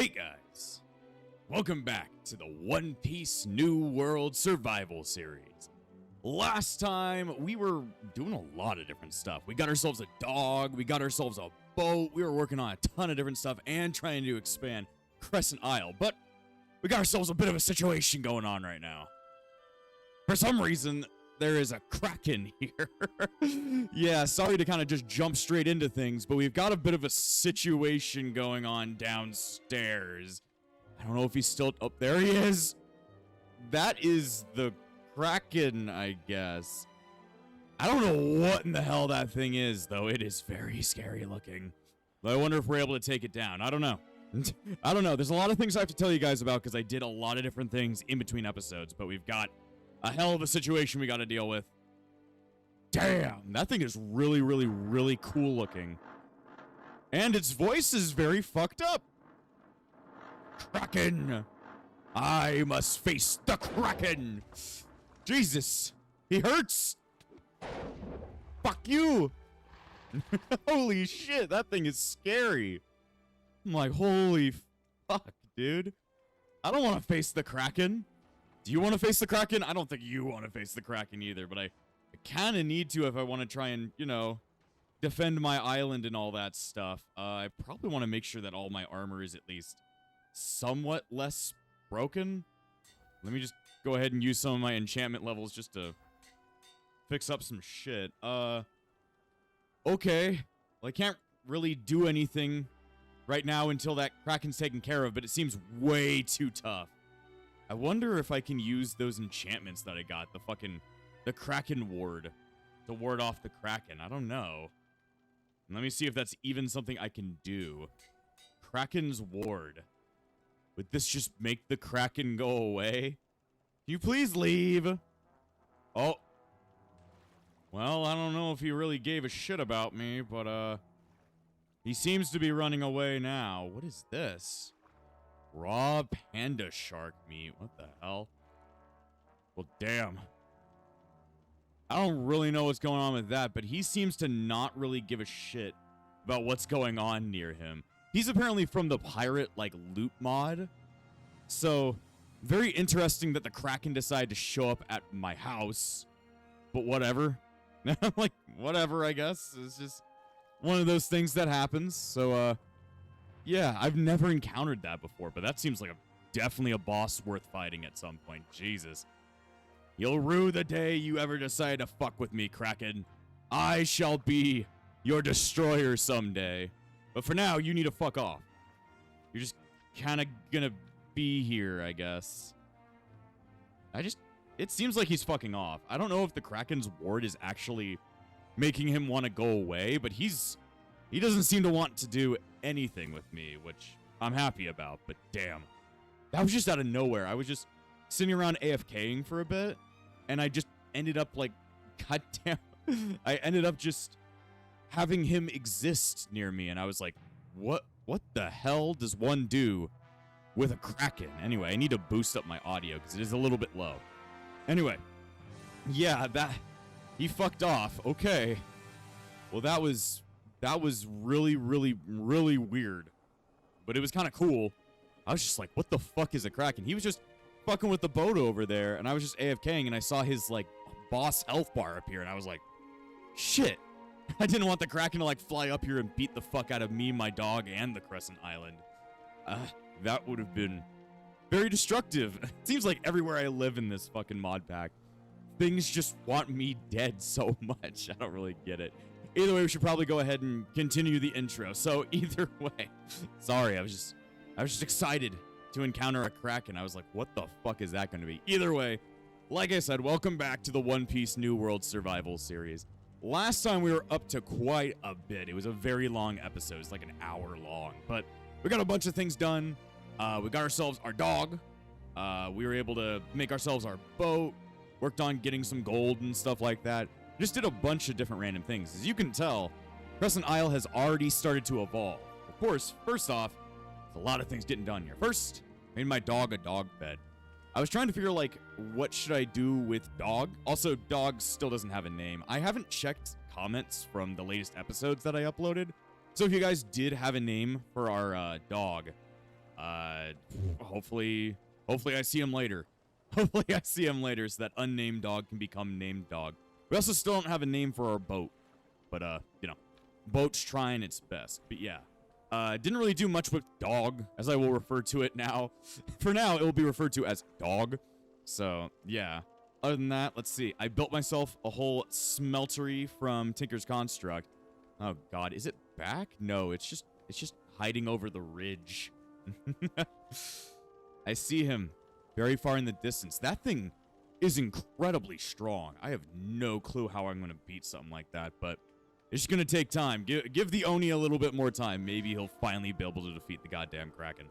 Hey guys, welcome back to the One Piece New World Survival Series. Last time, we were doing a lot of different stuff. We got ourselves a dog, we got ourselves a boat, we were working on a ton of different stuff and trying to expand Crescent Isle, but we got ourselves a bit of a situation going on right now. For some reason, there is a Kraken here. Yeah, sorry to kind of just jump straight into things, but we've got a bit of a situation going on downstairs. I don't know if he's still... Oh, there he is. That is the Kraken, I guess. I don't know what in the hell that thing is, though. It is very scary looking. I wonder if we're able to take it down. I don't know. I don't know. There's a lot of things I have to tell you guys about because I did a lot of different things in between episodes, but we've got a hell of a situation we got to deal with. Damn, that thing is really, really, really cool looking. And its voice is very fucked up. Kraken! I must face the Kraken! Jesus, he hurts! Fuck you! Holy shit, that thing is scary. I'm like, holy fuck, dude. I don't want to face the Kraken. Do you want to face the Kraken? I don't think you want to face the Kraken either, but I kind of need to if I want to try and, you know, defend my island and all that stuff. I probably want to make sure that all my armor is at least somewhat less broken. Let me just go ahead and use some of my enchantment levels just to fix up some shit. Okay. Well, I can't really do anything right now until that Kraken's taken care of, but it seems way too tough. I wonder if I can use those enchantments that I got, the Kraken ward, to ward off the Kraken. I don't know. Let me see if that's even something I can do. Kraken's ward. Would this just make the Kraken go away? Can you please leave? Oh. Well, I don't know if he really gave a shit about me, but, he seems to be running away now. What is this? Raw panda shark meat. What the hell? Well, damn. I don't really know what's going on with that, but he seems to not really give a shit about what's going on near him. He's apparently from the pirate, like, loot mod. So, very interesting that the Kraken decided to show up at my house. But whatever. Like, whatever, I guess. It's just one of those things that happens. So, yeah, I've never encountered that before, but that seems like definitely a boss worth fighting at some point. Jesus. You'll rue the day you ever decide to fuck with me, Kraken. I shall be your destroyer someday. But for now, you need to fuck off. You're just kind of gonna be here, I guess. It seems like he's fucking off. I don't know if the Kraken's ward is actually making him want to go away, but he doesn't seem to want to do anything with me, which I'm happy about, but damn. That was just out of nowhere. I was just sitting around AFKing for a bit, and I just ended up like, goddamn, I ended up just having him exist near me, and I was like, what the hell does one do with a Kraken? Anyway, I need to boost up my audio, because it is a little bit low. Anyway, yeah, he fucked off. Okay. Well, that was really, really, really weird. But it was kind of cool. I was just like, what the fuck is a Kraken? He was just fucking with the boat over there, and I was just AFKing, and I saw his, like, boss health bar appear, and I was like, shit. I didn't want the Kraken to, like, fly up here and beat the fuck out of me, my dog, and the Crescent Island. That would have been very destructive. It seems like everywhere I live in this fucking mod pack, things just want me dead so much. I don't really get it. Either way, we should probably go ahead and continue the intro. So either way, sorry, I was just excited to encounter a Kraken. I was like, what the fuck is that going to be? Either way, like I said, welcome back to the One Piece New World Survival Series. Last time we were up to quite a bit. It was a very long episode. It's like an hour long, but we got a bunch of things done. We got ourselves our dog. We were able to make ourselves our boat. Worked on getting some gold and stuff like that. Just did a bunch of different random things. As you can tell, Crescent Isle has already started to evolve. Of course, first off, there's a lot of things getting done here. First, made my dog a dog bed. I was trying to figure, like, what should I do with dog? Also, dog still doesn't have a name. I haven't checked comments from the latest episodes that I uploaded. So if you guys did have a name for our dog, Uh, hopefully I see him later. Hopefully I see him later so that unnamed dog can become named dog. We also still don't have a name for our boat. But, you know, boat's trying its best. But yeah, didn't really do much with dog, as I will refer to it now. For now, it will be referred to as dog. So, yeah. Other than that, let's see. I built myself a whole smeltery from Tinker's Construct. Oh, God. Is it back? No, it's just hiding over the ridge. I see him very far in the distance. That thing is incredibly strong. I have no clue how I'm going to beat something like that, but it's just going to take time. Give the Oni a little bit more time. Maybe he'll finally be able to defeat the goddamn Kraken.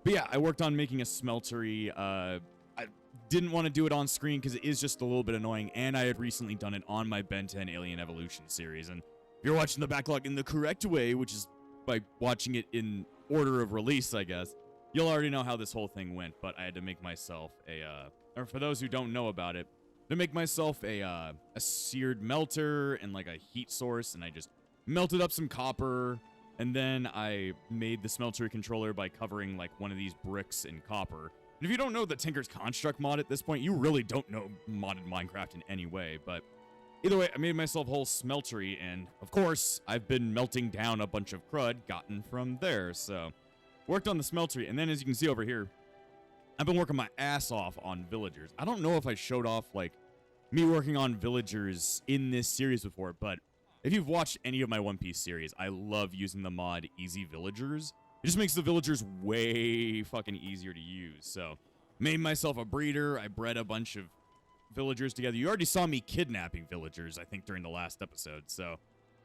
But yeah, I worked on making a smeltery. I didn't want to do it on screen because it is just a little bit annoying, and I had recently done it on my Ben 10 Alien Evolution series. And if you're watching the backlog in the correct way, which is by watching it in order of release, I guess, you'll already know how this whole thing went. But I had to make myself or for those who don't know about it, to make myself a seared melter and like a heat source, and I just melted up some copper, and then I made the smeltery controller by covering like one of these bricks in copper. And if you don't know the Tinker's Construct mod at this point, you really don't know modded Minecraft in any way. But either way, I made myself a whole smeltery, and of course, I've been melting down a bunch of crud gotten from there. So worked on the smeltery, and then as you can see over here, I've been working my ass off on villagers. I don't know if I showed off like me working on villagers in this series before, but if you've watched any of my One Piece series, I love using the mod Easy Villagers. It just makes the villagers way fucking easier to use. So, made myself a breeder. I bred a bunch of villagers together. You already saw me kidnapping villagers, I think, during the last episode. So,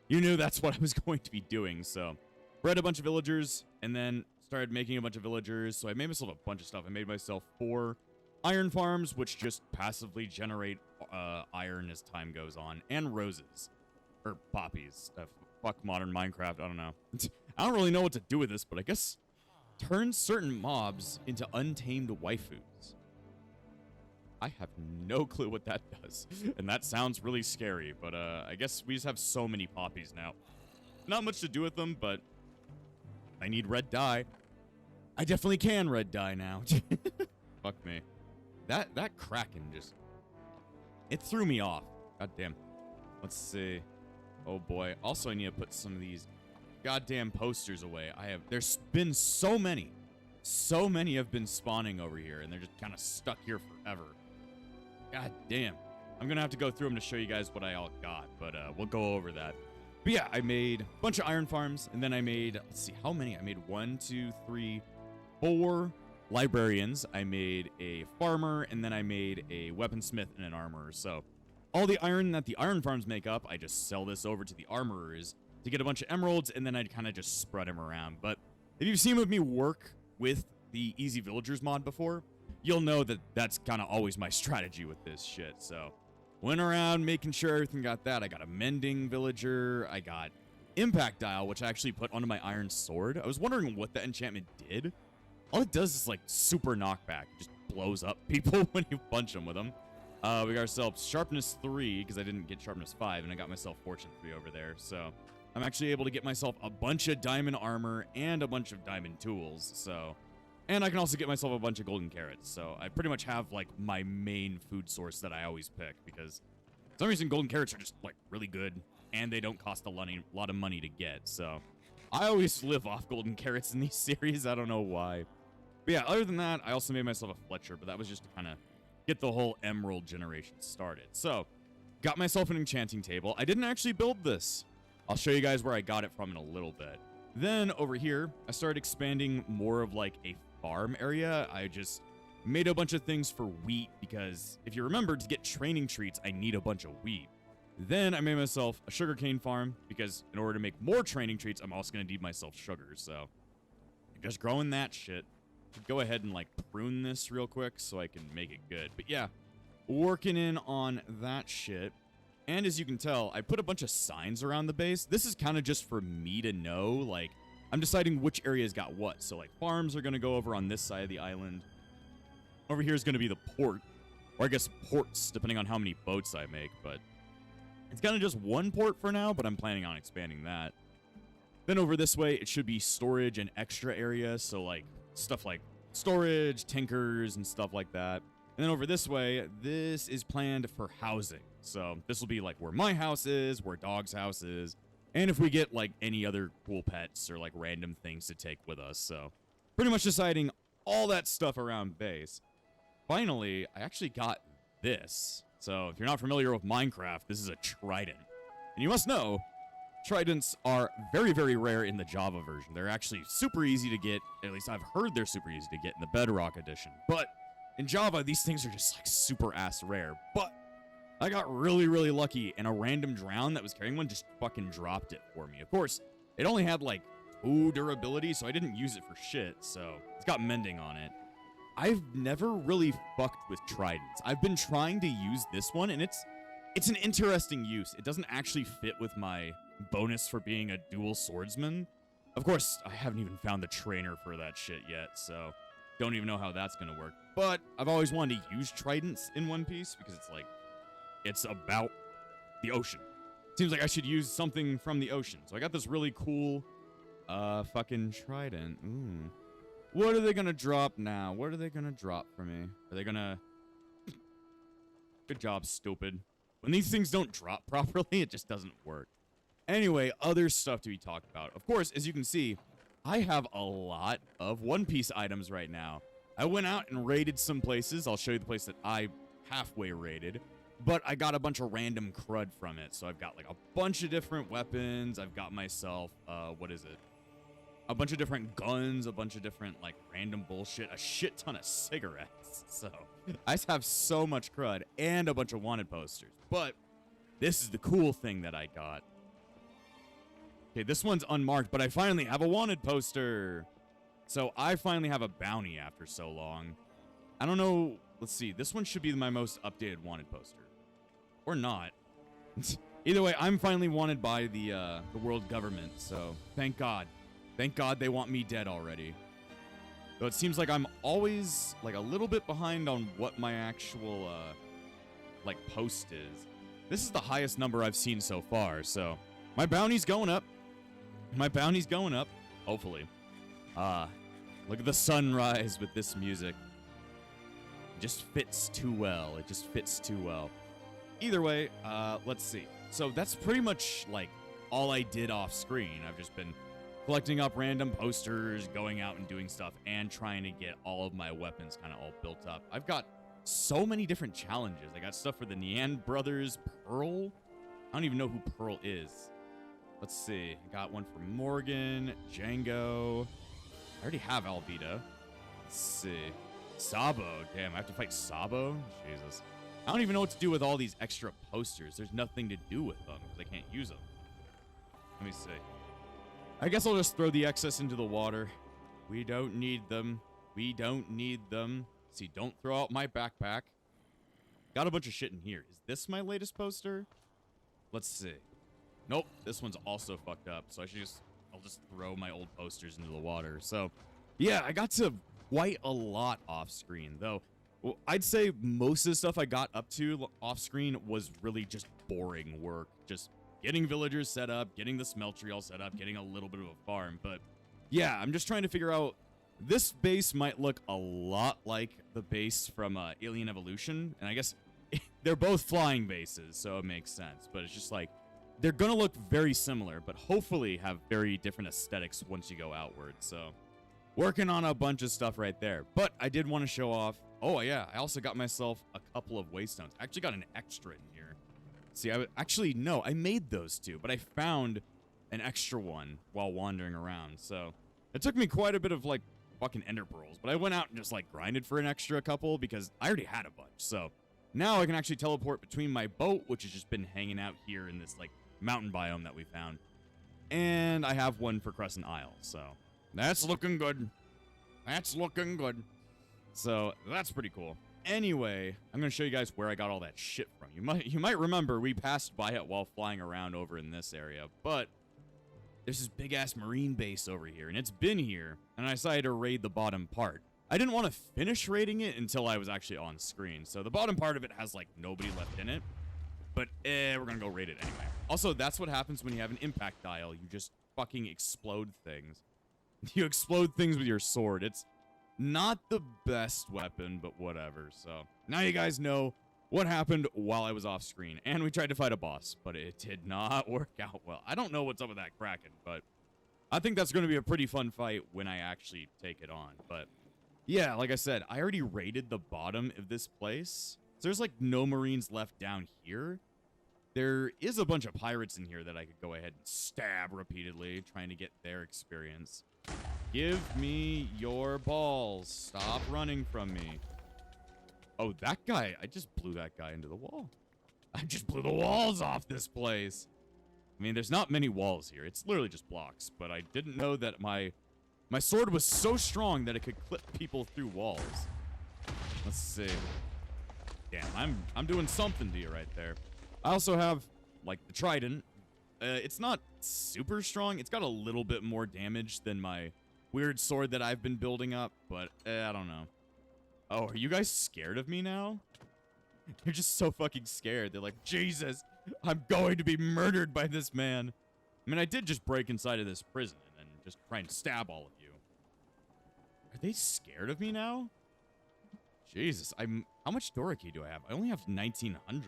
you knew that's what I was going to be doing. So, bred a bunch of villagers, and then started making a bunch of villagers. So, I made myself a bunch of stuff. I made myself 4 iron farms, which just passively generate iron as time goes on, and roses. Or poppies. Fuck modern Minecraft, I don't know. I don't really know what to do with this, but I guess turn certain mobs into untamed waifus. I have no clue what that does, and that sounds really scary, but I guess we just have so many poppies now. Not much to do with them, but I need red dye. I definitely can red dye now. Fuck me. That Kraken just... It threw me off. God damn. Let's see. Oh boy. Also, I need to put some of these goddamn posters away. There's been so many. So many have been spawning over here, and they're just kind of stuck here forever. God damn. I'm gonna have to go through them to show you guys what I all got, but we'll go over that. But yeah, I made a bunch of iron farms, and then I made, let's see, how many? I made 1, 2, 3, 4 librarians. I made a farmer, and then I made a weaponsmith and an armorer. So all the iron that the iron farms make up, I just sell this over to the armorers to get a bunch of emeralds, and then I kind of just spread them around. But if you've seen with me work with the Easy Villagers mod before, you'll know that that's kind of always my strategy with this shit. So went around making sure everything got that. I got a mending villager. I got impact dial, which I actually put onto my iron sword. I was wondering what that enchantment did. All it does is like super knockback. It just blows up people when you punch them with them. We got ourselves sharpness 3 because I didn't get sharpness 5, and I got myself fortune 3 over there. So I'm actually able to get myself a bunch of diamond armor and a bunch of diamond tools. So, and I can also get myself a bunch of golden carrots. So I pretty much have like my main food source that I always pick, because for some reason golden carrots are just like really good, and they don't cost a lot of money to get. So I always live off golden carrots in these series. I don't know why. But yeah, other than that, I also made myself a Fletcher, but that was just to kind of get the whole emerald generation started. So got myself an enchanting table. I didn't actually build this. I'll show you guys where I got it from in a little bit. Then over here, I started expanding more of like a farm area. I just made a bunch of things for wheat, because if you remember, to get training treats, I need a bunch of wheat. Then I made myself a sugarcane farm, because in order to make more training treats, I'm also going to need myself sugar. So just growing that shit. Go ahead and like prune this real quick so I can make it good. But yeah, working in on that shit. And as you can tell, I put a bunch of signs around the base. This is kind of just for me to know, like, I'm deciding which areas got what. So like farms are going to go over on this side of the island. Over here is going to be the port, or I guess ports, depending on how many boats I make. But it's kind of just one port for now, but I'm planning on expanding that. Then over this way, it should be storage and extra area. So like stuff like storage, tinkers, and stuff like that. And then over this way, this is planned for housing. So this will be like where my house is, where Dog's house is, and if we get like any other cool pets or like random things to take with us. So pretty much deciding all that stuff around base. Finally, I actually got this. So if you're not familiar with Minecraft, this is a trident. And you must know, tridents are very, very rare in the Java version. They're actually super easy to get. At least I've heard they're super easy to get in the Bedrock edition. But in Java, these things are just like super ass rare. But I got really, really lucky, and a random drown that was carrying one just fucking dropped it for me. Of course, it only had like 2 durability, so I didn't use it for shit. So it's got mending on it. I've never really fucked with tridents. I've been trying to use this one, and it's an interesting use. It doesn't actually fit with my bonus for being a dual swordsman. Of course, I haven't even found the trainer for that shit yet, so don't even know how that's gonna work. But I've always wanted to use tridents in One Piece because it's like, it's about the ocean. Seems like I should use something from the ocean. So I got this really cool fucking trident. Ooh. What are they gonna drop now? What are they gonna drop for me? Are they gonna... Good job, stupid. When these things don't drop properly, it just doesn't work. Anyway, other stuff to be talked about. Of course, as you can see, I have a lot of One Piece items right now. I went out and raided some places. I'll show you the place that I halfway raided. But I got a bunch of random crud from it. So I've got like a bunch of different weapons. I've got myself, what is it? A bunch of different guns, a bunch of different like random bullshit, a shit ton of cigarettes. So I just have so much crud and a bunch of wanted posters. But this is the cool thing that I got. Okay, this one's unmarked, but I finally have a wanted poster. So I finally have a bounty after so long. I don't know. Let's see. This one should be my most updated wanted poster. Or not. Either way, I'm finally wanted by the world government. So thank God. Thank God they want me dead already. Though it seems like I'm always like a little bit behind on what my actual like post is. This is the highest number I've seen so far. So my bounty's going up. My bounty's going up. Hopefully. Look at the sunrise with this music. It just fits too well. It just fits too well. Either way, let's see. So that's pretty much like all I did off screen. I've just been collecting up random posters, going out and doing stuff, and trying to get all of my weapons kind of all built up. I've got so many different challenges. I got stuff for the Nian Brothers, Pearl. I don't even know who Pearl is. Let's see. I got one for Morgan, Django. I already have Alvida. Let's see. Sabo. Damn, I have to fight Sabo? Jesus. I don't even know what to do with all these extra posters. There's nothing to do with them because I can't use them. Let me see. I guess I'll just throw the excess into the water. We don't need them. We don't need them. See, don't throw out my backpack. Got a bunch of shit in here. Is this my latest poster? Let's see. Nope, this one's also fucked up. So I'll just throw my old posters into the water. So, yeah, I got to quite a lot off screen, though. Well, I'd say most of the stuff I got up to off screen was really just boring work. Just getting villagers set up, getting the smeltery all set up, getting a little bit of a farm. But yeah, I'm just trying to figure out, this base might look a lot like the base from Alien Evolution. And I guess they're both flying bases, so it makes sense. But it's just like, they're going to look very similar, but hopefully have very different aesthetics once you go outward. So working on a bunch of stuff right there. But I did want to show off. Oh, yeah. I also got myself a couple of waystones. I actually got an extra in here. See, I made those two, but I found an extra one while wandering around. So it took me quite a bit of like fucking ender pearls, but I went out and just like grinded for an extra couple because I already had a bunch. So now I can actually teleport between my boat, which has just been hanging out here in this like mountain biome that we found. And I have one for Crescent Isle. So that's looking good. That's looking good. So that's pretty cool. Anyway, I'm going to show you guys where I got all that shit from. You might remember we passed by it while flying around over in this area, but there's this big-ass marine base over here, and it's been here, and I decided to raid the bottom part. I didn't want to finish raiding it until I was actually on screen, so the bottom part of it has, like, nobody left in it, but we're going to go raid it anyway. Also, that's what happens when you have an impact dial. You just fucking explode things. You explode things with your sword. It's not the best weapon, but whatever. So now you guys know what happened while I was off screen. And we tried to fight a boss, but it did not work out well. I don't know what's up with that Kraken, but I think that's going to be a pretty fun fight when I actually take it on. But yeah, like I said, I already raided the bottom of this place. So there's like no Marines left down here. There is a bunch of pirates in here that I could go ahead and stab repeatedly, trying to get their experience. Give me your balls. Stop running from me. Oh, that guy. I just blew that guy into the wall. I just blew the walls off this place. I mean, there's not many walls here. It's literally just blocks. But I didn't know that my sword was so strong that it could clip people through walls. Let's see. Damn, I'm doing something to you right there. I also have, like, the trident. It's not super strong. It's got a little bit more damage than my weird sword that I've been building up, but I don't know. Oh, are you guys scared of me now? You're just so fucking scared. They're like, Jesus, I'm going to be murdered by this man. I mean, I did just break inside of this prison and just try and stab all of you. Are they scared of me now? Jesus, how much Doriki do I have? I only have 1,900.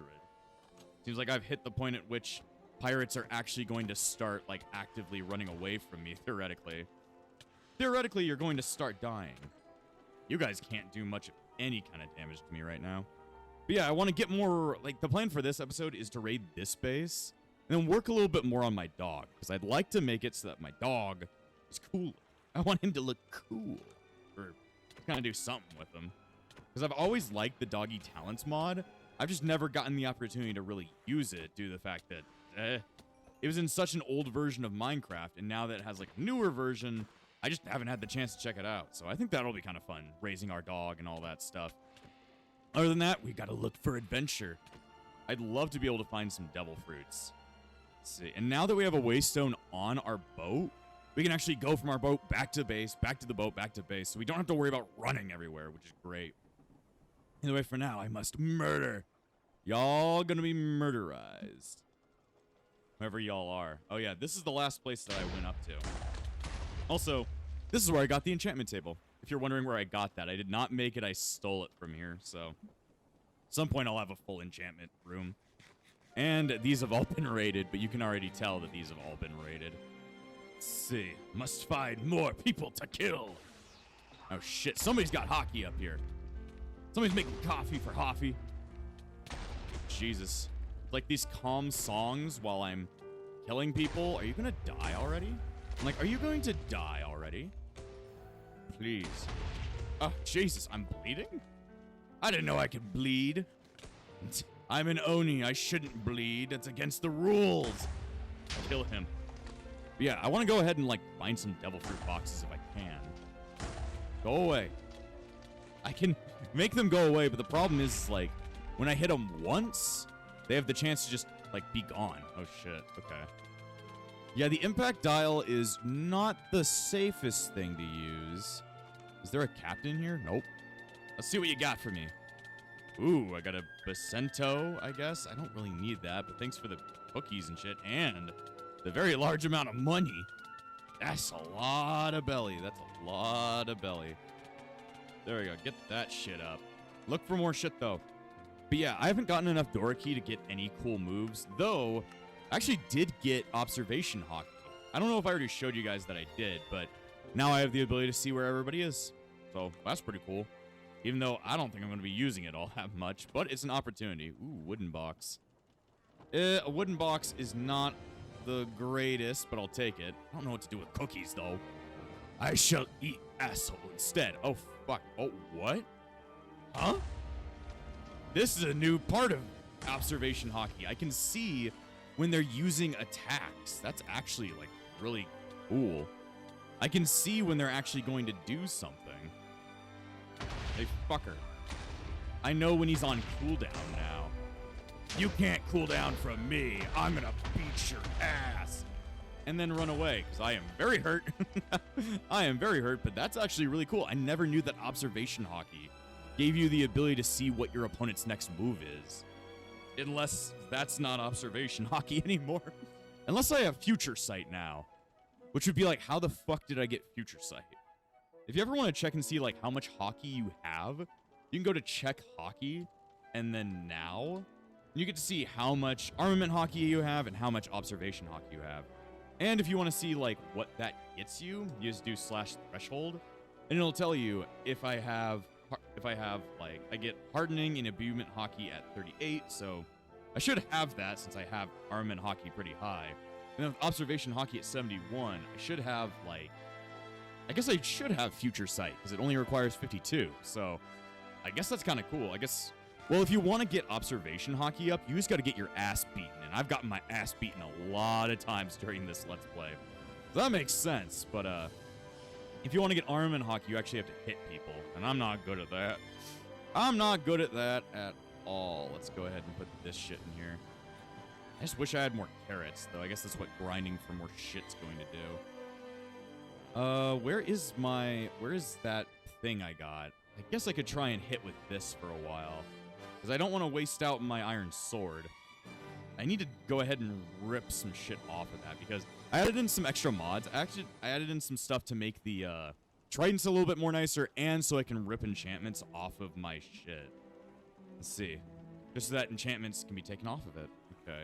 Seems like I've hit the point at which pirates are actually going to start, like, actively running away from me, theoretically. Theoretically, you're going to start dying. You guys can't do much of any kind of damage to me right now. But yeah, I want to get more, like, the plan for this episode is to raid this base, and then work a little bit more on my dog, because I'd like to make it so that my dog is cool. I want him to look cool, or kind of do something with him. Because I've always liked the Doggy Talents mod. I've just never gotten the opportunity to really use it due to the fact that it was in such an old version of Minecraft, and now that it has like a newer version, I just haven't had the chance to check it out. So I think that'll be kind of fun, raising our dog and all that stuff. Other than that, we gotta look for adventure. I'd love to be able to find some devil fruits. Let's see. And now that we have a waystone on our boat, we can actually go from our boat back to base, back to the boat, back to base, so we don't have to worry about running everywhere, which is great. Anyway, for now, I must murder. Y'all gonna be murderized. Whoever y'all are. Oh yeah, this is the last place that I went up to. Also, this is where I got the enchantment table. If you're wondering where I got that, I did not make it, I stole it from here, so. At some point, I'll have a full enchantment room. And these have all been raided, but you can already tell that these have all been raided. Let's see. Must find more people to kill. Oh shit, somebody's got hockey up here. Somebody's making coffee for Hoffy. Jesus. Like these calm songs while I'm killing people. Are you gonna die already? I'm like, are you going to die already? Please. Oh, Jesus, I'm bleeding? I didn't know I could bleed. I'm an Oni. I shouldn't bleed. It's against the rules. Kill him. But yeah, I want to go ahead and, like, find some devil fruit boxes if I can. Go away. I can make them go away, but the problem is, like, when I hit them once, they have the chance to just, like, be gone. Oh, shit. Okay. Yeah, the impact dial is not the safest thing to use. Is there a captain here? Nope. Let's see what you got for me. Ooh, I got a Bacento, I guess. I don't really need that, but thanks for the cookies and shit. And the very large amount of money. That's a lot of belly. That's a lot of belly. There we go. Get that shit up. Look for more shit, though. But yeah, I haven't gotten enough Doriki to get any cool moves, though I actually did get Observation Hockey. I don't know if I already showed you guys that I did, but now I have the ability to see where everybody is. So that's pretty cool. Even though I don't think I'm going to be using it all that much, but it's an opportunity. Ooh, wooden box. A wooden box is not the greatest, but I'll take it. I don't know what to do with cookies, though. I shall eat asshole instead. Oh, fuck. Oh, what? Huh? This is a new part of Observation Hockey. I can see when they're using attacks. That's actually, like, really cool. I can see when they're actually going to do something. Hey, fucker. I know when he's on cooldown now. You can't cool down from me. I'm gonna beat your ass. And then run away, because I am very hurt. I am very hurt, but that's actually really cool. I never knew that Observation Hockey gave you the ability to see what your opponent's next move is. Unless that's not Observation Hockey anymore. Unless I have Future Sight now. which would be like, how the fuck did I get Future Sight? If you ever want to check and see like how much hockey you have, you can go to check hockey, and then now you get to see how much armament hockey you have and how much observation hockey you have. And if you want to see like what that gets you, you just do /threshold, and it'll tell you if I have like, I get hardening and imbuement hockey at 38, so I should have that since I have armament hockey pretty high. And then with observation hockey at 71, I should have like, I guess I should have Future Sight because it only requires 52. So I guess that's kind of cool. I guess, well, if you want to get observation hockey up, you just got to get your ass beaten. And I've gotten my ass beaten a lot of times during this Let's Play. So that makes sense. But if you want to get armament hockey, you actually have to hit people. And I'm not good at that. I'm not good at that at all. Let's go ahead and put this shit in here. I just wish I had more carrots, though. I guess that's what grinding for more shit's going to do. Where is that thing I got? I guess I could try and hit with this for a while, because I don't want to waste out my iron sword. I need to go ahead and rip some shit off of that, because I added in some extra mods. Actually, I added in some stuff to make the tridents a little bit more nicer, and so I can rip enchantments off of my shit. Let's see. Just so that enchantments can be taken off of it. Okay.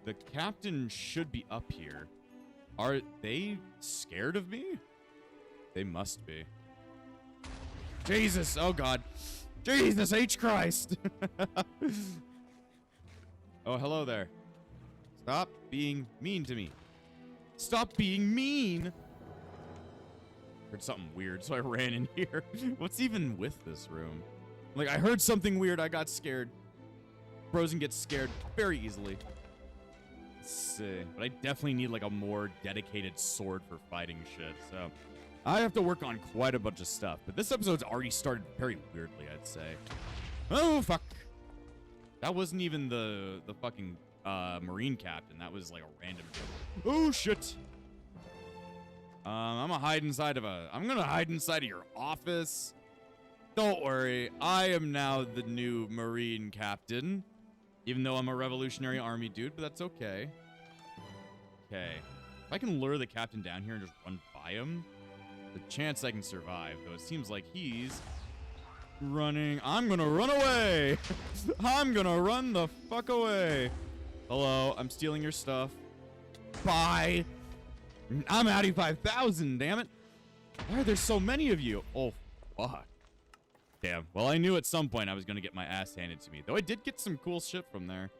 The captain should be up here. Are they scared of me? They must be. Jesus! Oh, God. Jesus H. Christ! Oh, hello there. Stop being mean to me. Stop being mean! Heard something weird, so I ran in here. What's even with this room? Like, I heard something weird, I got scared. Frozen gets scared very easily. Let's see. But I definitely need, like, a more dedicated sword for fighting shit, so I have to work on quite a bunch of stuff. But this episode's already started very weirdly, I'd say. Oh, fuck. That wasn't even the fucking Marine captain. That was, like, a random... Oh, shit. I'm gonna hide inside of your office. Don't worry, I am now the new Marine captain. Even though I'm a Revolutionary Army dude, but that's okay. Okay. If I can lure the captain down here and just run by him, the chance I can survive, though it seems like he's running. I'm gonna run away! I'm gonna run the fuck away! Hello, I'm stealing your stuff. Bye! I'm at 5,000, damn it! Why are there so many of you? Oh, fuck. Damn. Well, I knew at some point I was going to get my ass handed to me. Though I did get some cool shit from there.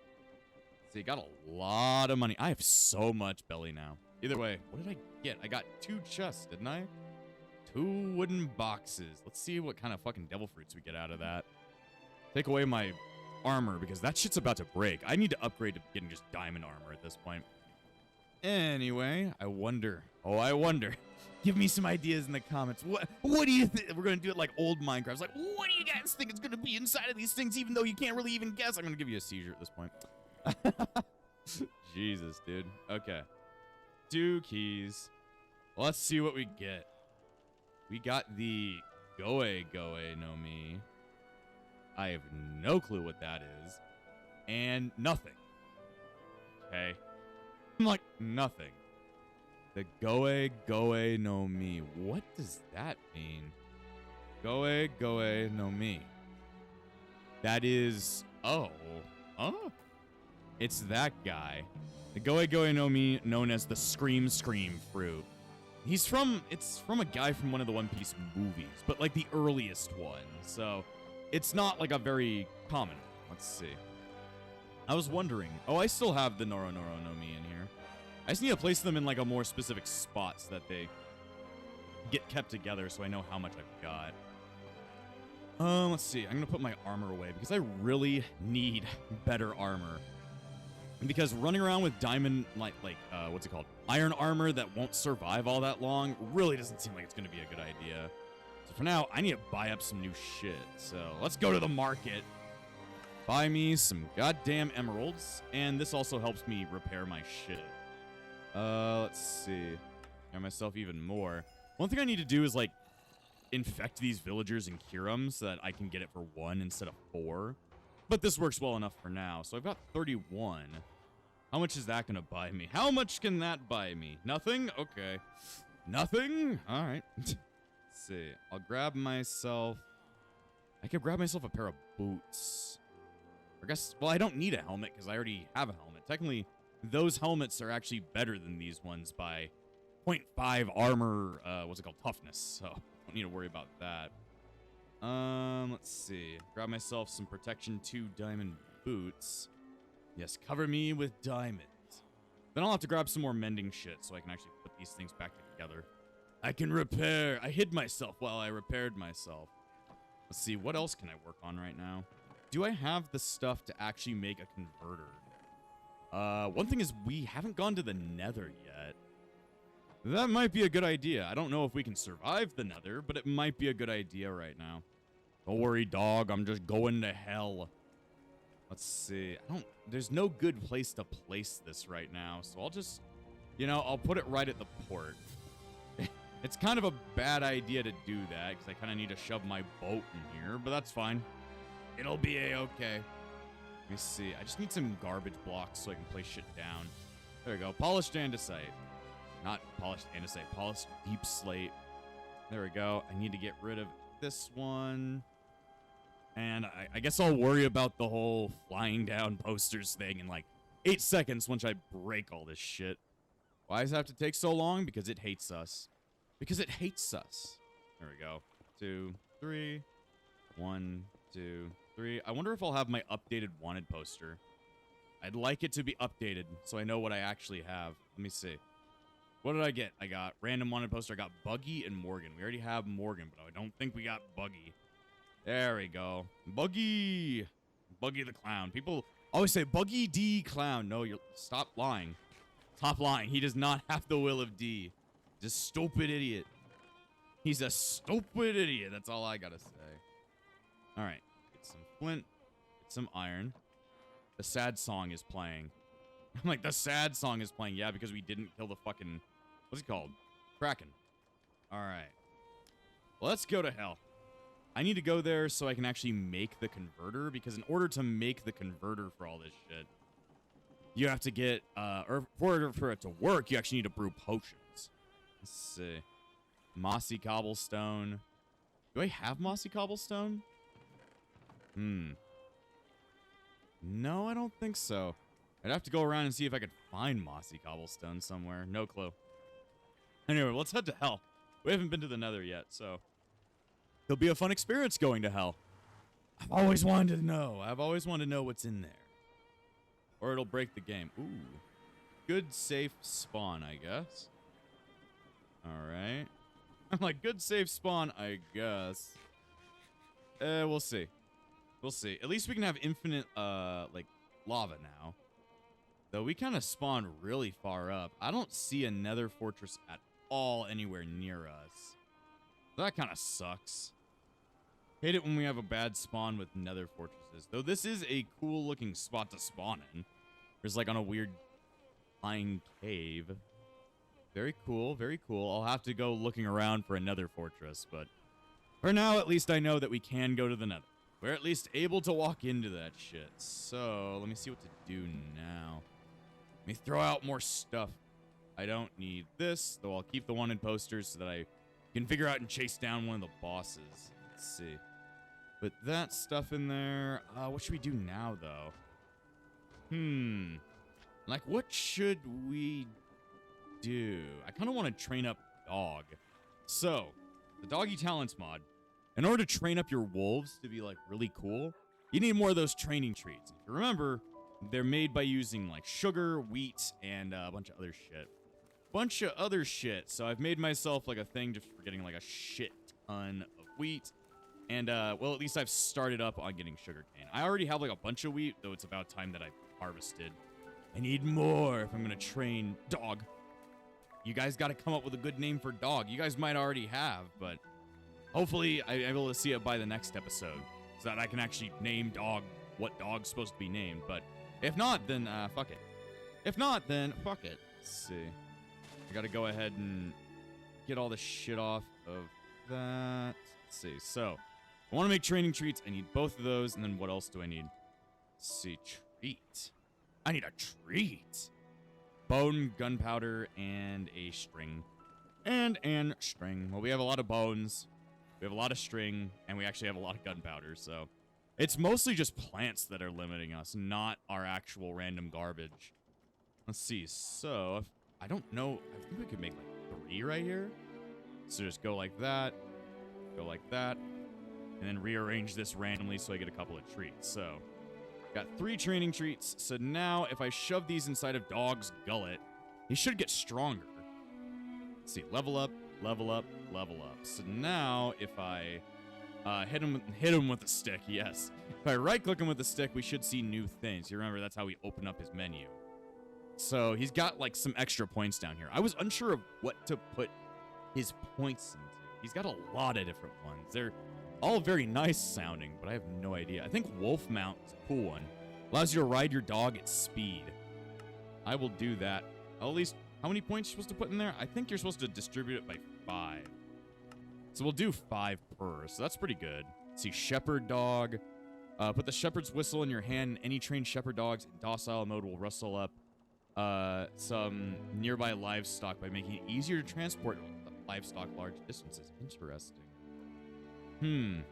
So you got a lot of money. I have so much belly now. Either way, what did I get? I got 2 chests, didn't I? 2 wooden boxes. Let's see what kind of fucking devil fruits we get out of that. Take away my armor, because that shit's about to break. I need to upgrade to getting just diamond armor at this point. Anyway, I wonder. Oh, I wonder. Give me some ideas in the comments. What do you think? We're going to do it like old Minecraft. It's like, what do you guys think is going to be inside of these things, even though you can't really even guess? I'm going to give you a seizure at this point. Jesus, dude. Okay. 2 keys. Let's see what we get. We got the Goe no Mi. I have no clue what that is. And nothing. Okay. Like, nothing. The Goe no Mi. What does that mean? Goe no Mi. That is... Oh. Huh? It's that guy. The Goe no Mi, known as the Scream fruit. It's from a guy from one of the One Piece movies, but like the earliest one. So it's not like a very common one. Let's see. I was wondering. Oh, I still have the Noro no Mi in here. I just need to place them in like a more specific spot so that they get kept together so I know how much I've got. Let's see. I'm going to put my armor away because I really need better armor. And because running around with diamond, what's it called? Iron armor that won't survive all that long really doesn't seem like it's going to be a good idea. So for now, I need to buy up some new shit. So let's go to the market. Buy me some goddamn emeralds. And this also helps me repair my shit. Let's see. Get myself even more. One thing I need to do is, like, infect these villagers and cure them so that I can get it for 1 instead of 4. But this works well enough for now. So I've got 31. How much is that going to buy me? How much can that buy me? Nothing? Okay. Nothing? All right. Let's see. I'll grab myself... I could grab myself a pair of boots. I guess... Well, I don't need a helmet because I already have a helmet. Technically, those helmets are actually better than these ones by 0.5 armor... what's it called? Toughness. So, don't need to worry about that. Let's see. Grab myself some Protection 2 diamond boots. Yes, cover me with diamonds. Then I'll have to grab some more mending shit so I can actually put these things back together. I can repair. I hid myself while I repaired myself. Let's see, what else can I work on right now? Do I have the stuff to actually make a converter? One thing is we haven't gone to the Nether yet. That might be a good idea. I don't know if we can survive the Nether, but it might be a good idea right now. Don't worry, dog. I'm just going to hell. Let's see. There's no good place to place this right now, so I'll just, I'll put it right at the port. It's kind of a bad idea to do that, because I kind of need to shove my boat in here, but that's fine. It'll be a-okay. Let me see. I just need some garbage blocks so I can place shit down. There we go. Polished andesite. Not polished andesite. Polished deep slate. There we go. I need to get rid of this one. And I guess I'll worry about the whole flying down posters thing in like 8 seconds once I break all this shit. Why does it have to take so long? Because it hates us. Because it hates us. There we go. 2, 3. 1, 2, 3. I wonder if I'll have my updated wanted poster. I'd like it to be updated so I know what I actually have. Let me see. What did I get? I got random wanted poster. I got Buggy and Morgan. We already have Morgan, but I don't think we got Buggy. There we go. Buggy. Buggy the Clown. People always say Buggy D Clown. No, stop lying. Stop lying. He does not have the will of D. He's a stupid idiot. He's a stupid idiot. That's all I gotta say. All right. Get some flint. Get some iron. The sad song is playing. I'm like, the sad song is playing. Yeah, because we didn't kill the fucking... What's it called? Kraken. All right. Well, let's go to hell. I need to go there so I can actually make the converter, because in order to make the converter for all this shit, you have to get, or for it to work, you actually need to brew potions. Let's see. Mossy cobblestone. Do I have mossy cobblestone? No, I don't think so. I'd have to go around and see if I could find mossy cobblestone somewhere. No clue. Anyway, let's head to hell. We haven't been to the Nether yet, so... It'll be a fun experience going to hell. I've always wanted to know. I've always wanted to know what's in there. Or it'll break the game. Ooh. Good, safe spawn, I guess. Alright. I'm like, good, safe spawn, I guess. We'll see. We'll see. At least we can have infinite, like, lava now. Though we kind of spawn really far up. I don't see a Nether fortress at all anywhere near us. That kind of sucks. Hate it when we have a bad spawn with Nether fortresses. Though this is a cool looking spot to spawn in. There's like on a weird flying cave. Very cool, very cool. I'll have to go looking around for a Nether fortress, but for now at least I know that we can go to the Nether. We're at least able to walk into that shit. So let me see what to do now. Let me throw out more stuff. I don't need this, though I'll keep the wanted posters so that I can figure out and chase down one of the bosses. Let's see. Put that stuff in there. What should we do now, though? Like, what should we do? I kind of want to train up Dog. So, the Doggy Talents mod. In order to train up your wolves to be, like, really cool, you need more of those training treats. If you remember, they're made by using, like, sugar, wheat, and a bunch of other shit. So I've made myself like a thing just for getting like a shit ton of wheat. And, well, at least I've started up on getting sugarcane. I already have like a bunch of wheat, though it's about time that I've harvested. I need more if I'm going to train Dog. You guys got to come up with a good name for Dog. You guys might already have, but hopefully I'm able to see it by the next episode so that I can actually name Dog what Dog's supposed to be named. But if not, then, fuck it. If not, then fuck it. Let's see. I gotta go ahead and get all the shit off of that. Let's see. So, I want to make training treats. I need both of those. And then what else do I need? Let's see. Treat. I need a treat. bone, gunpowder, and a string. And string. Well, we have a lot of bones. We have a lot of string, and we actually have a lot of gunpowder, so it's mostly just plants that are limiting us, not our actual random garbage. Let's see. So, I don't know. I think we could make like 3 right here. So just go like that, and then rearrange this randomly so I get a couple of treats. So, got 3 training treats. So now, if I shove these inside of Dog's gullet, he should get stronger. Let's see. Level up, level up, level up. So now, if I hit him with a stick, yes. If I right-click him with a stick, we should see new things. You remember, that's how we open up his menu. So he's got, like, some extra points down here. I was unsure of what to put his points into. He's got a lot of different ones. They're all very nice sounding, but I have no idea. I think Wolf Mount is a cool one. Allows you to ride your dog at speed. I will do that. At least, how many points are you supposed to put in there? I think you're supposed to distribute it by 5. So we'll do 5 per, so that's pretty good. Let's see, Shepherd Dog. Put the Shepherd's Whistle in your hand. Any trained Shepherd dogs in docile mode will rustle up some nearby livestock by making it easier to transport livestock large distances. Interesting. I'm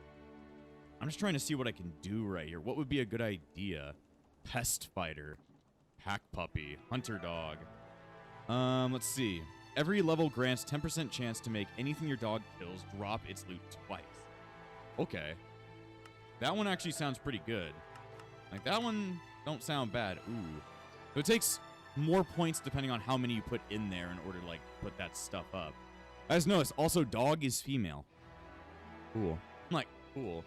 just trying to see what I can do right here. What would be a good idea? Pest Fighter. Pack Puppy. Hunter Dog. Let's see. Every level grants 10% chance to make anything your dog kills drop its loot twice. Okay. That one actually sounds pretty good. Like, that one don't sound bad. Ooh. So it takes more points depending on how many you put in there in order to, like, put that stuff up. I just noticed, also, dog is female. Cool. I'm like, cool.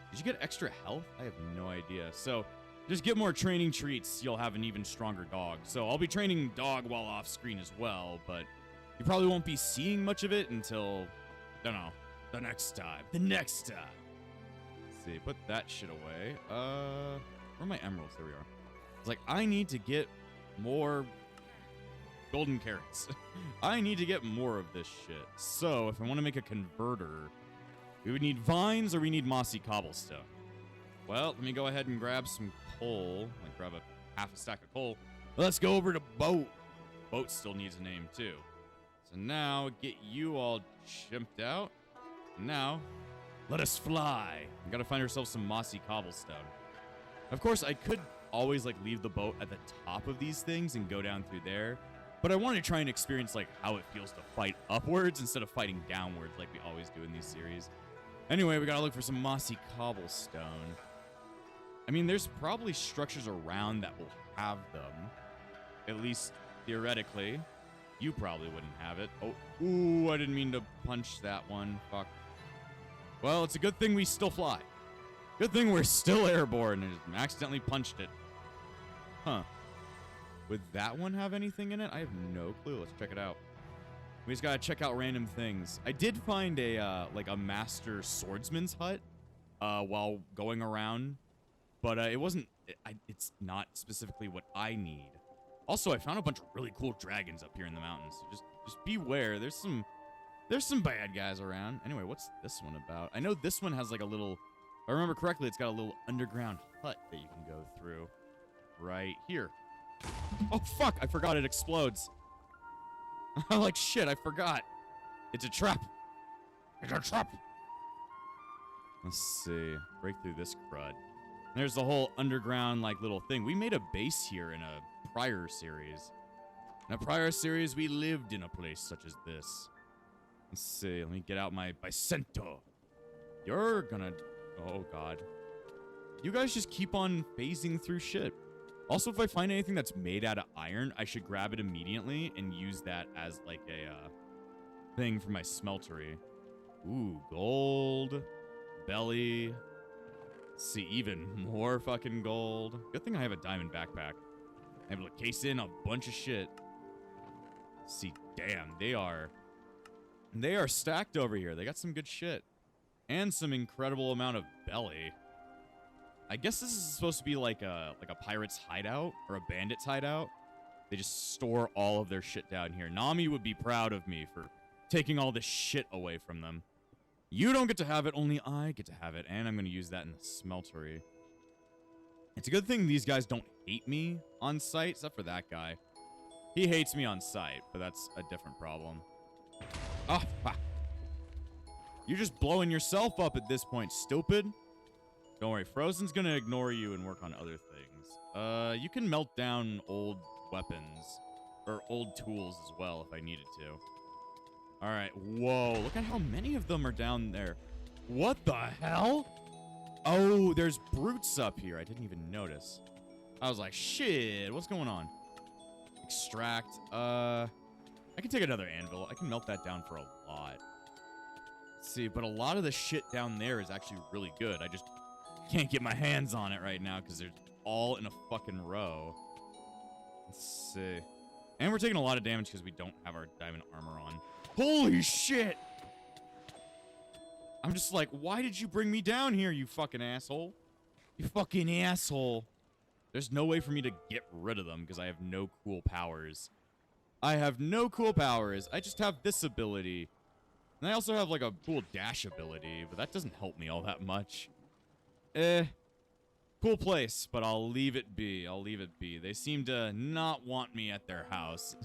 Did you get extra health? I have no idea. So, just get more training treats, you'll have an even stronger dog. So, I'll be training dog while off screen as well, but you probably won't be seeing much of it until, I don't know, the next time. The next time. Let's see, put that shit away. Where are my emeralds? There we are. It's like, I need to get more golden carrots. I need to get more of this shit. So, if I want to make a converter, we would need vines or we need mossy cobblestone. Well, let me go ahead and grab some coal. Like, grab a half a stack of coal. Let's go over to Boat. Boat still needs a name, too. So now, get you all chimped out. Now, let us fly. We gotta find ourselves some mossy cobblestone. Of course, I could always, like, leave the boat at the top of these things and go down through there. But I want to try and experience, like, how it feels to fight upwards instead of fighting downwards like we always do in these series. Anyway, we gotta look for some mossy cobblestone. I mean, there's probably structures around that will have them. At least, theoretically. You probably wouldn't have it. Oh, ooh, I didn't mean to punch that one. Fuck. Well, it's a good thing we still fly. Good thing we're still airborne and accidentally punched it. Huh. Would that one have anything in it? I have no clue. Let's check it out. We just gotta check out random things. I did find a, like a master swordsman's hut, while going around. But, it wasn't, it's not specifically what I need. Also, I found a bunch of really cool dragons up here in the mountains. So just beware. There's some bad guys around. Anyway, what's this one about? I know this one has like a little, if I remember correctly, it's got a little underground hut that you can go through. Right here. Oh, fuck. I forgot it explodes. I'm like, shit, I forgot. It's a trap. It's a trap. Let's see. Break through this crud. There's the whole underground, like, little thing. We made a base here in a prior series. In a prior series, we lived in a place such as this. Let's see. Let me get out my Bicento. You're gonna... Oh, God. You guys just keep on phasing through shit. Also, if I find anything that's made out of iron, I should grab it immediately and use that as, like, a thing for my smeltery. Ooh, gold. Belly. Let's see, even more fucking gold. Good thing I have a diamond backpack. I'm able to case in a bunch of shit. Let's see, damn, they are stacked over here. They got some good shit. And some incredible amount of belly. I guess this is supposed to be like a pirate's hideout or a bandit's hideout. They just store all of their shit down here. Nami would be proud of me for taking all this shit away from them. You don't get to have it, only I get to have it. And I'm going to use that in the smeltery. It's a good thing these guys don't hate me on sight, except for that guy. He hates me on sight, but that's a different problem. Oh, fuck. You're just blowing yourself up at this point, stupid. Don't worry, Frozen's gonna ignore you and work on other things. You can melt down old weapons, or old tools as well if I needed to. Alright, whoa, look at how many of them are down there. What the hell? Oh, there's brutes up here. I didn't even notice. I was like, shit, what's going on? Extract, I can take another anvil. I can melt that down for a lot. Let's see, but a lot of the shit down there is actually really good. I just can't get my hands on it right now because they're all in a fucking row. Let's see. And we're taking a lot of damage because we don't have our diamond armor on. Holy shit! I'm just like, why did you bring me down here, you fucking asshole? You fucking asshole. There's no way for me to get rid of them because I have no cool powers. I have no cool powers. I just have this ability. And I also have like a cool dash ability, but that doesn't help me all that much. Cool place, but I'll leave it be. I'll leave it be. They seem to not want me at their house.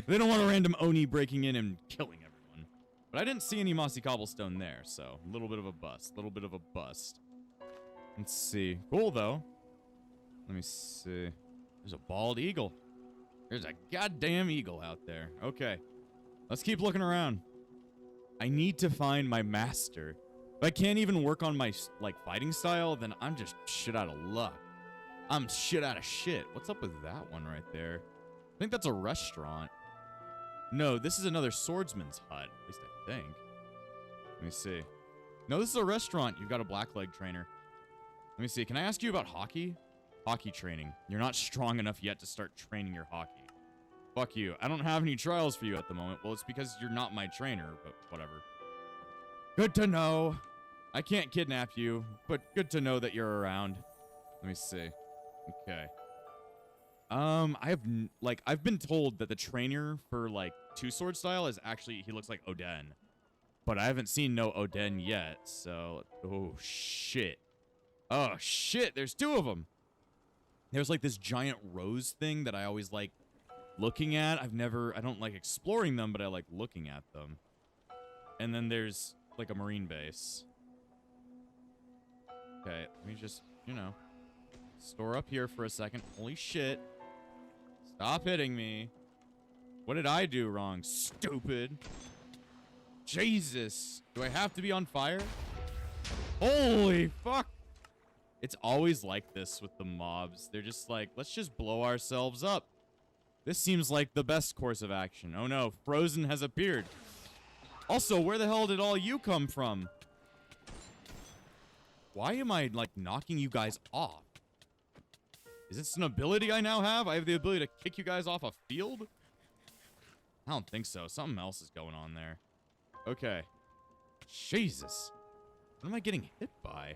They don't want a random Oni breaking in and killing everyone. But I didn't see any mossy cobblestone there, so a little bit of a bust. A little bit of a bust. Let's see. Cool, though. Let me see. There's a bald eagle. There's a goddamn eagle out there. Okay. Let's keep looking around. I need to find my master. If I can't even work on my, like, fighting style, then I'm just shit out of luck. I'm shit out of shit. What's up with that one right there? I think that's a restaurant. No, this is another swordsman's hut. At least I think. Let me see. No, this is a restaurant. You've got a blackleg trainer. Let me see. Can I ask you about hockey? Hockey training. You're not strong enough yet to start training your hockey. Fuck you. I don't have any trials for you at the moment. Well, it's because you're not my trainer, but whatever. Good to know. I can't kidnap you, but good to know that you're around. Let me see. Okay. I've been told that the trainer for, like, two-sword style is actually, he looks like Oden. But I haven't seen no Oden yet, so... Oh, shit. Oh, shit, there's two of them. There's, like, this giant rose thing that I always like looking at. I don't like exploring them, but I like looking at them. And then there's, like, a marine base. Okay, let me just, you know, store up here for a second. Holy shit. Stop hitting me. What did I do wrong, stupid? Jesus. Do I have to be on fire? Holy fuck. It's always like this with the mobs. They're just like, let's just blow ourselves up. This seems like the best course of action. Oh no, Frozen has appeared. Also, where the hell did all you come from? Why am I, like, knocking you guys off? Is this an ability I now have? I have the ability to kick you guys off a field? I don't think so. Something else is going on there. Okay. Jesus. What am I getting hit by?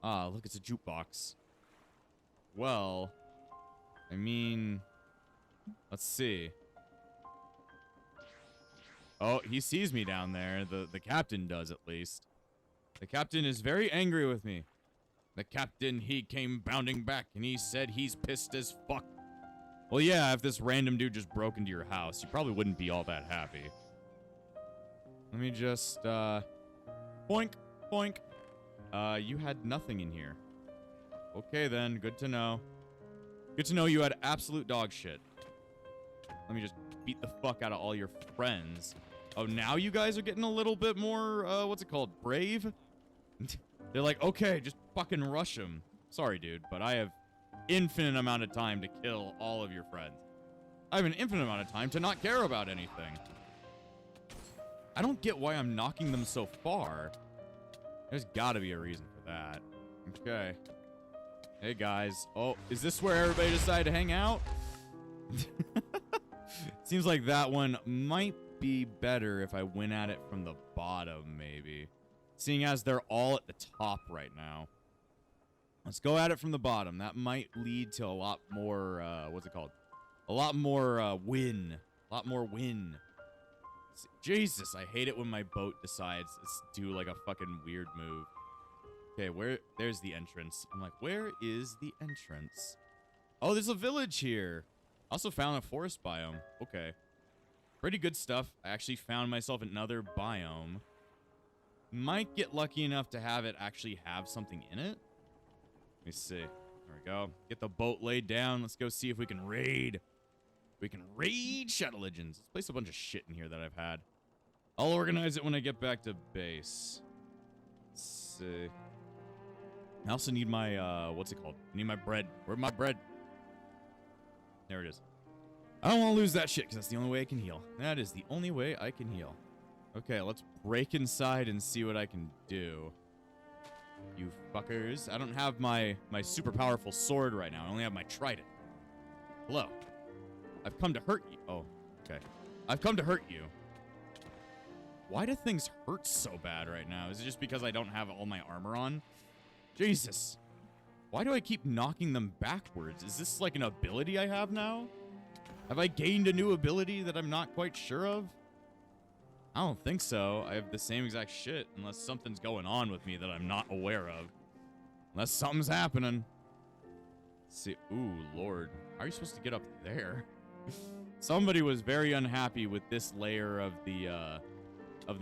Ah, look, it's a jukebox. Well, I mean, let's see. Oh, he sees me down there. The captain does, at least. The captain is very angry with me. The captain, he came bounding back, and he said he's pissed as fuck. Well, yeah, if this random dude just broke into your house, you probably wouldn't be all that happy. Let me just, boink, boink. You had nothing in here. Okay, then. Good to know. Good to know you had absolute dog shit. Let me just beat the fuck out of all your friends. Oh, now you guys are getting a little bit more, what's it called? Brave? They're like, okay, just fucking rush him. Sorry, dude, but I have infinite amount of time to kill all of your friends. I have an infinite amount of time to not care about anything. I don't get why I'm knocking them so far. There's gotta be a reason for that. Okay. Hey, guys. Oh, is this where everybody decided to hang out? Seems like that one might be better if I went at it from the bottom, maybe. Seeing as they're all at the top right now. Let's go at it from the bottom. That might lead to a lot more, what's it called? A lot more, win. A lot more win. Jesus, I hate it when my boat decides to do, like, a fucking weird move. Okay, there's the entrance. I'm like, where is the entrance? Oh, there's a village here. Also found a forest biome. Okay. Pretty good stuff. I actually found myself another biome. Might get lucky enough to have it actually have something in it. Let me see. There we go. Get the boat laid down. Let's go see if we can raid. We can raid Shadow Legends. Let's place a bunch of shit in here that I've had. I'll organize it when I get back to base. Let's see. I also need my, what's it called? I need my bread. Where's my bread? There it is. I don't want to lose that shit because that's the only way I can heal. That is the only way I can heal. Okay, let's break inside and see what I can do. You fuckers. I don't have my super powerful sword right now. I only have my trident. Hello. I've come to hurt you. Oh, okay. I've come to hurt you. Why do things hurt so bad right now? Is it just because I don't have all my armor on? Jesus. Why do I keep knocking them backwards? Is this like an ability I have now? Have I gained a new ability that I'm not quite sure of? I don't think so. I have the same exact shit unless something's going on with me that I'm not aware of. Unless something's happening. Let's see. Ooh, Lord. How are you supposed to get up there? Somebody was very unhappy with this layer of the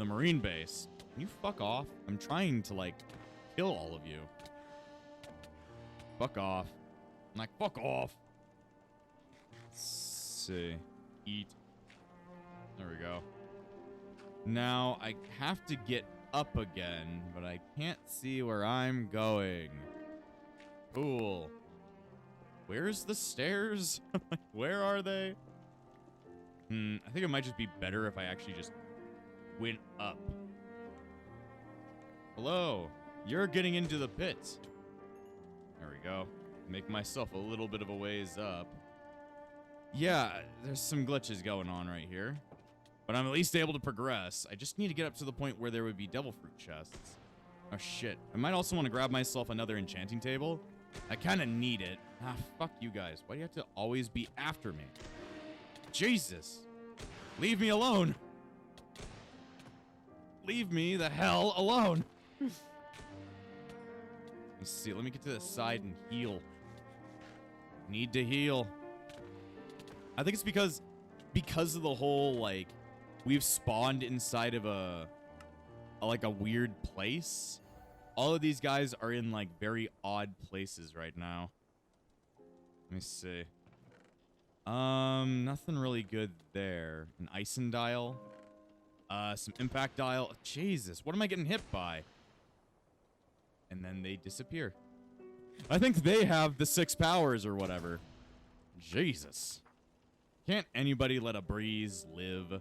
marine base. Can you fuck off? I'm trying to, like, kill all of you. Fuck off. I'm like, fuck off. Let's see. Eat. There we go. Now, I have to get up again, but I can't see where I'm going. Cool. Where's the stairs? Where are they? I think it might just be better if I actually just went up. Hello. You're getting into the pit. There we go. Make myself a little bit of a ways up. Yeah, there's some glitches going on right here. But I'm at least able to progress. I just need to get up to the point where there would be devil fruit chests. Oh, shit. I might also want to grab myself another enchanting table. I kind of need it. Ah, fuck you guys. Why do you have to always be after me? Jesus. Leave me alone. Leave me the hell alone. Let's see. Let me get to the side and heal. Need to heal. I think it's because of the whole, like, we've spawned inside of a weird place. All of these guys are in, like, very odd places right now. Let me see. Nothing really good there. An Ison dial. Some impact dial. Jesus, what am I getting hit by? And then they disappear. I think they have the 6 powers or whatever. Jesus. Can't anybody let a breeze live?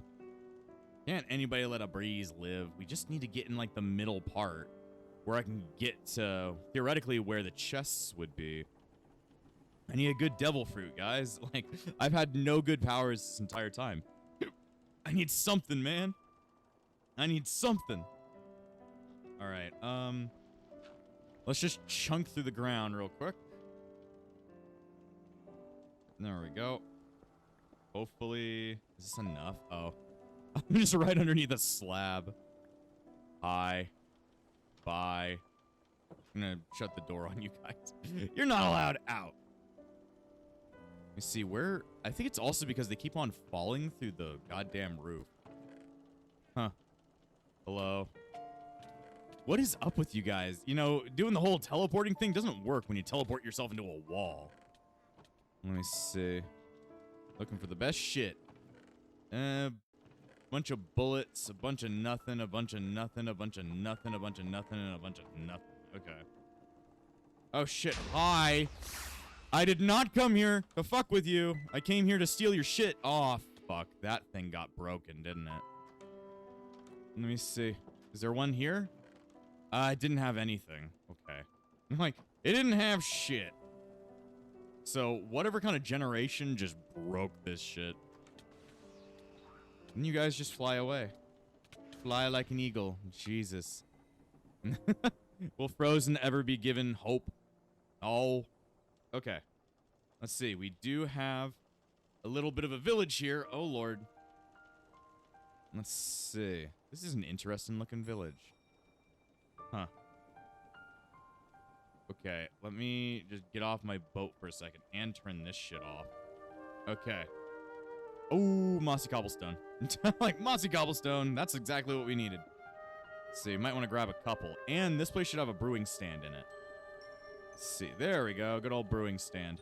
Can't anybody let a breeze live? We just need to get in, like, the middle part where I can get to, theoretically, where the chests would be. I need a good devil fruit, guys. Like, I've had no good powers this entire time. I need something, man. I need something. All right, let's just chunk through the ground real quick. There we go. Hopefully, is this enough? Oh, I'm just right underneath a slab. Hi. Bye. I'm gonna shut the door on you guys. You're not allowed out. Let me see where. I think it's also because they keep on falling through the goddamn roof. Huh. Hello. What is up with you guys? You know, doing the whole teleporting thing doesn't work when you teleport yourself into a wall. Let me see. Looking for the best shit. Bunch of bullets, a bunch of nothing, a bunch of nothing, a bunch of nothing, a bunch of nothing, and a bunch of nothing. Okay. Oh shit. Hi. I did not come here to fuck with you. I came here to steal your shit. Oh, fuck. That thing got broken, didn't it? Let me see. Is there one here? I didn't have anything. Okay. I'm like, it didn't have shit. So, whatever kind of generation just broke this shit. And you guys just fly away. Fly like an eagle. Jesus. Will Frozen ever be given hope? Oh. Okay. Let's see. We do have a little bit of a village here. Oh, Lord. Let's see. This is an interesting looking village. Huh. Okay. Let me just get off my boat for a second and turn this shit off. Okay. Oh, mossy cobblestone. Like, mossy cobblestone. That's exactly what we needed. Let's see. Might want to grab a couple. And this place should have a brewing stand in it. Let's see. There we go. Good old brewing stand.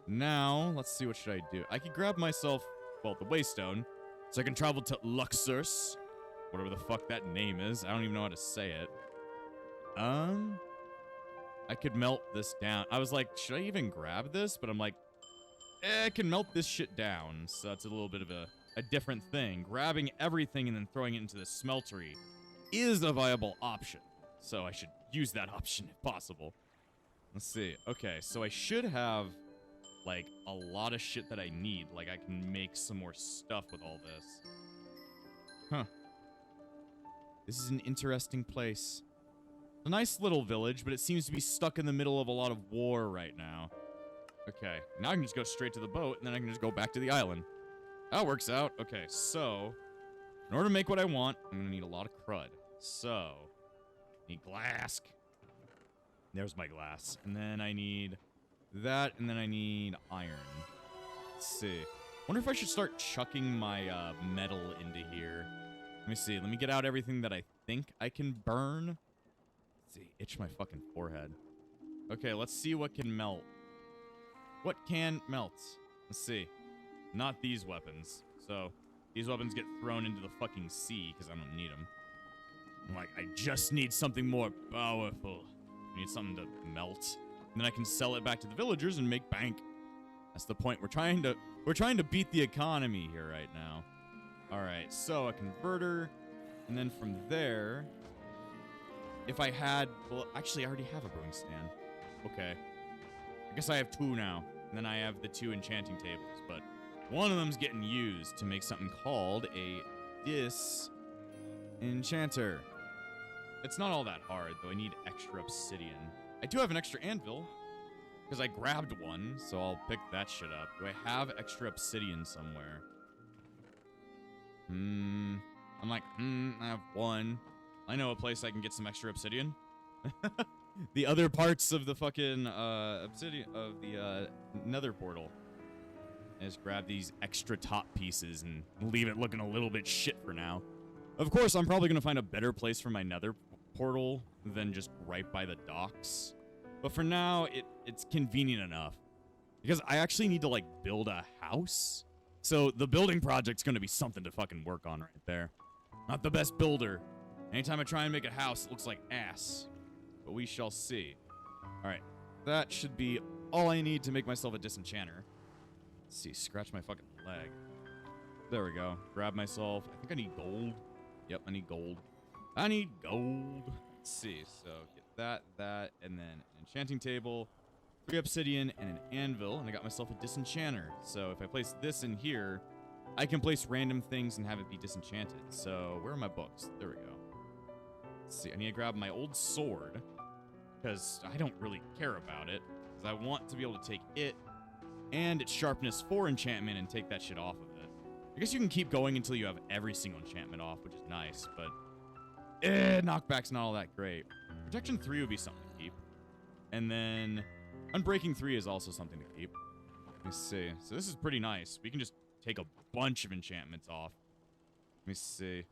Now, let's see. What should I do? I could grab myself, well, the waystone. So I can travel to Luxors. Whatever the fuck that name is. I don't even know how to say it. I could melt this down. I was like, should I even grab this? But I'm like, I can melt this shit down. So that's a little bit of a different thing. Grabbing everything and then throwing it into the smeltery is a viable option. So I should use that option if possible. Let's see. Okay, so I should have, like, a lot of shit that I need. Like, I can make some more stuff with all this. Huh. This is an interesting place. A nice little village, but it seems to be stuck in the middle of a lot of war right now. Okay, now I can just go straight to the boat, and then I can just go back to the island. That works out. Okay, so, in order to make what I want, I'm going to need a lot of crud. So, I need glass. There's my glass. And then I need that, and then I need iron. Let's see. Wonder if I should start chucking my metal into here. Let me see. Let me get out everything that I think I can burn. Let's see. Itch my fucking forehead. Okay, let's see what can melt. What can melt? Let's see. Not these weapons. So, these weapons get thrown into the fucking sea because I don't need them. I'm like, I just need something more powerful. I need something to melt. And then I can sell it back to the villagers and make bank. That's the point. We're trying to beat the economy here right now. All right, so a converter, and then from there, if I had, well, actually, I already have a brewing stand. Okay, I guess I have two now, and then I have the two enchanting tables, but one of them's getting used to make something called a disenchanter. It's not all that hard, though. I need extra obsidian. I do have an extra anvil, because I grabbed one, so I'll pick that shit up. Do I have extra obsidian somewhere? I'm like, I have one. I know a place I can get some extra obsidian. The other parts of the fucking obsidian of the nether portal. I just grab these extra top pieces and leave it looking a little bit shit for now. Of course, I'm probably gonna find a better place for my nether portal than just right by the docks. But for now, it's convenient enough. Because I actually need to, like, build a house. So the building project's gonna be something to fucking work on right there. Not the best builder. Anytime I try and make a house, it looks like ass. But we shall see. Alright. That should be all I need to make myself a disenchanter. Let's see. Scratch my fucking leg. There we go. Grab myself. I think I need gold. Yep, I need gold. I need gold. Let's see. So get that, and then an enchanting table, 3 obsidian, and an anvil, and I got myself a disenchanter. So if I place this in here, I can place random things and have it be disenchanted. So where are my books? There we go. Let's see. I need to grab my old sword, because I don't really care about it, because I want to be able to take it and its sharpness 4 enchantment and take that shit off of it. I guess you can keep going until you have every single enchantment off, which is nice, but knockback's not all that great. Protection 3 would be something to keep. And then Unbreaking 3 is also something to keep. Let me see. So this is pretty nice. We can just take a bunch of enchantments off. Let me see.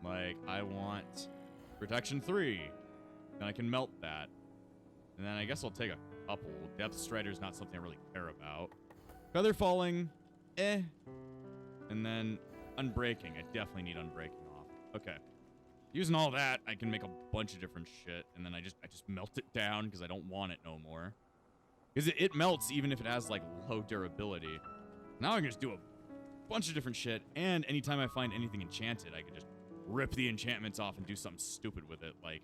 Like, I want Protection 3. Then I can melt that. And then I guess I'll take a couple. Depth Strider's not something I really care about. Feather Falling, And then Unbreaking. I definitely need Unbreaking off. Okay. Using all that, I can make a bunch of different shit, and then I just melt it down because I don't want it no more. Because it melts even if it has, like, low durability. Now I can just do a bunch of different shit, and anytime I find anything enchanted, I can just rip the enchantments off and do something stupid with it. Like,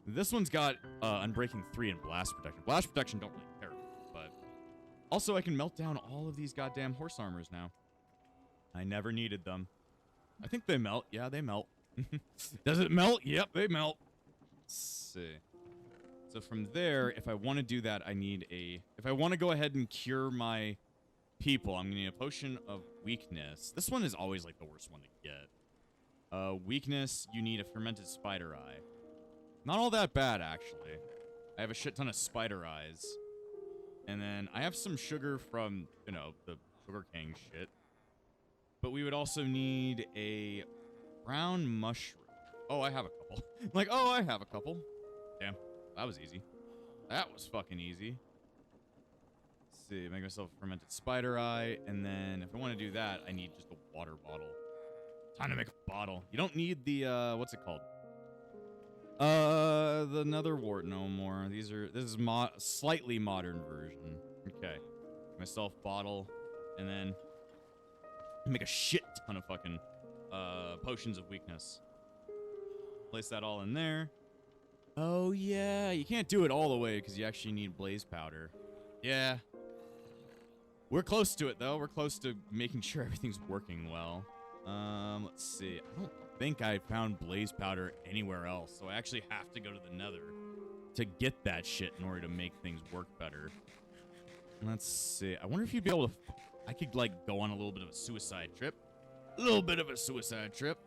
this one's got Unbreaking 3 and Blast Protection. Blast Protection don't really care, but also I can melt down all of these goddamn horse armors now. I never needed them. I think they melt. Yeah, they melt. Does it melt? Yep, they melt. Let's see. So from there, if I want to do that, I need a... If I want to go ahead and cure my people, I'm going to need a potion of weakness. This one is always, like, the worst one to get. Weakness, you need a fermented spider eye. Not all that bad, actually. I have a shit ton of spider eyes. And then I have some sugar from, you know, the sugarcane shit. But we would also need a brown mushroom. Oh, I have a couple. Like, oh, I have a couple. Damn, that was easy. That was fucking easy. Let's see, make myself a fermented spider eye, and then if I want to do that, I need just a water bottle. Time to make a bottle. You don't need the, what's it called? The nether wart no more. This is slightly modern version. Okay. Make myself bottle, and then make a shit ton of fucking, potions of weakness. Place that all in there. Oh, yeah. You can't do it all the way because you actually need blaze powder. Yeah. We're close to it, though. We're close to making sure everything's working well. Let's see. I don't think I found blaze powder anywhere else, so I actually have to go to the nether to get that shit in order to make things work better. Let's see. I wonder if you'd be able to... I could, like, go on a little bit of a suicide trip. A little bit of a suicide trip.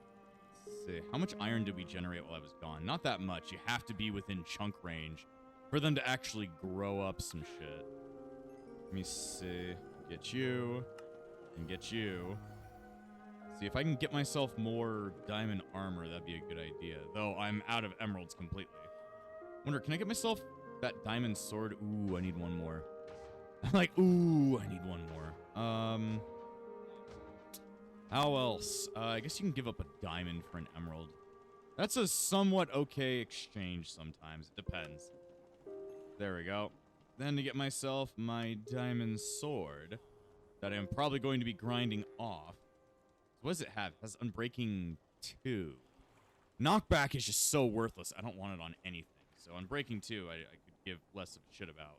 Let's see. How much iron did we generate while I was gone? Not that much. You have to be within chunk range for them to actually grow up some shit. Let me see. Get you. And get you. See, if I can get myself more diamond armor, that'd be a good idea. Though I'm out of emeralds completely. Wonder, can I get myself that diamond sword? Ooh, I need one more. I'm like, ooh, I need one more. How else? I guess you can give up a diamond for an emerald. That's a somewhat okay exchange sometimes. It depends. There we go. Then to get myself my diamond sword that I'm probably going to be grinding off. What does it have? It has Unbreaking 2. Knockback is just so worthless. I don't want it on anything. So Unbreaking 2, I could give less of a shit about.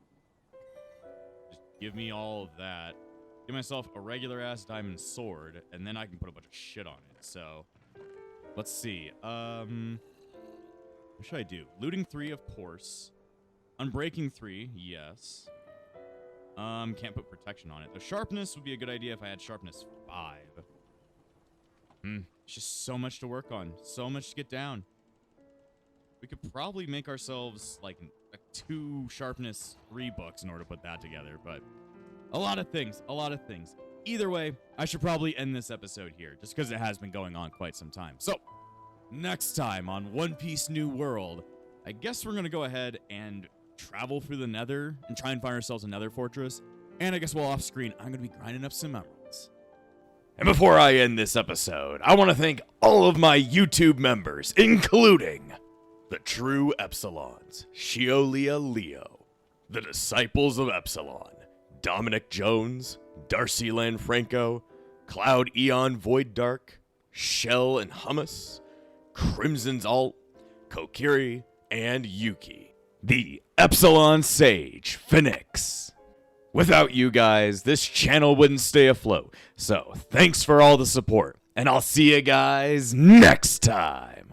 Just give me all of that. Give myself a regular-ass diamond sword, and then I can put a bunch of shit on it. So, let's see. What should I do? Looting 3, of course. Unbreaking 3, yes. Can't put protection on it. The sharpness would be a good idea if I had sharpness 5. It's just so much to work on. So much to get down. We could probably make ourselves, like, a 2 sharpness 3 books in order to put that together, but... A lot of things. A lot of things. Either way, I should probably end this episode here, just because it has been going on quite some time. So, next time on One Piece New World, I guess we're going to go ahead and travel through the nether and try and find ourselves a nether fortress. And I guess while off screen, I'm going to be grinding up some emeralds. And before I end this episode, I want to thank all of my YouTube members, including the True Epsilons, Shiolia Leo, the Disciples of Epsilon, Dominic Jones, Darcy Lanfranco, Cloud Eon Void Dark, Shell and Hummus, Crimson's Alt, Kokiri, and Yuki, the Epsilon Sage Phoenix. Without you guys, this channel wouldn't stay afloat, so thanks for all the support, and I'll see you guys next time.